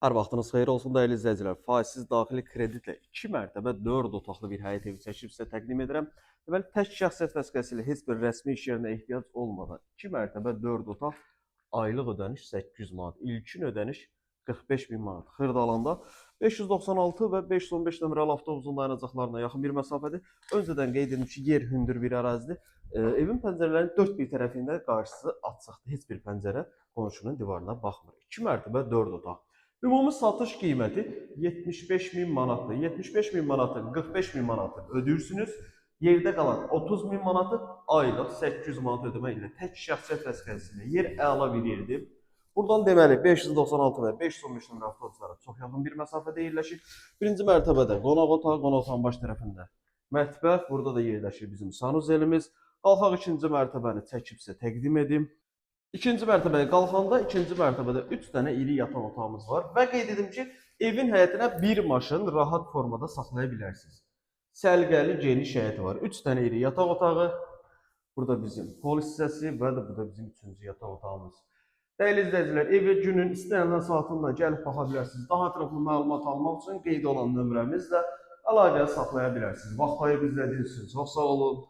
Hər vaxtınız xeyir olsun dəyərli izləyicilər. Faizsiz daxili kreditlə 2 mərtəbə 4 otaqlı bir həyət evi çəkib sizə təqdim edirəm. Deməli, tək şəxsiyyət vəsiqəsi heç bir rəsmi iş yerinə ehtiyac olmadan 2 mərtəbə 4 otaq, aylıq ödəniş 800 manat, ilkin ödəniş 45 min manat. Xırdalanda 596 və 515 nömrəli avtobusun dayanacaqlarına yaxın bir məsafədir. Öncədən qeyd edilmiş ki, yer hündür bir ərazidir. Evin pəncərələrinin dörd bir tərəfində qarşısı açıqdır. Heç bir pəncərə qonşunun divarına baxmır. 2 mərtəbə 4 otaq. Ümumi satış qiyməti 75 min manatdır. 75 min manatı, 45 min manatı ödəyirsiniz. Yerdə qalan 30 min manatı aylıq 800 manat ödəmə ilə tək şəxsiyyət vəsiqəsilə yer əla bir yerdir. Buradan deməli 596 və 515 nömrə avtobuslara çox yaxın bir məsafədə yerləşir. Birinci mərtəbədə qonaq otağı, qonaq otağının baş tərəfində mətbəx, burada da yerləşir bizim sanuzelimiz. Qalxaq ikinci mərtəbəni çəkib sizə təqdim edim. İkinci mərtəbəyə qalxanda ikinci mərtəbədə 3 dənə iri yataq otağımız var və qeyd edim ki, evin həyətinə bir maşın rahat formada saxlaya bilərsiniz. Səliqəli, geniş həyəti var. 3 dənə iri yataq otağı, burada bizim pol hissəsi və də burada bizim 3-cü yataq otağımız. Dəyərli izləyicilər, evə günün istənilən saatında gəlib baxa bilərsiniz. Daha ətraflı məlumat almaq üçün qeyd olan nömrəmizlə əlaqə saxlaya bilərsiniz. Vaxt ayırıb izlədiyiniz üçün çox sağ olun.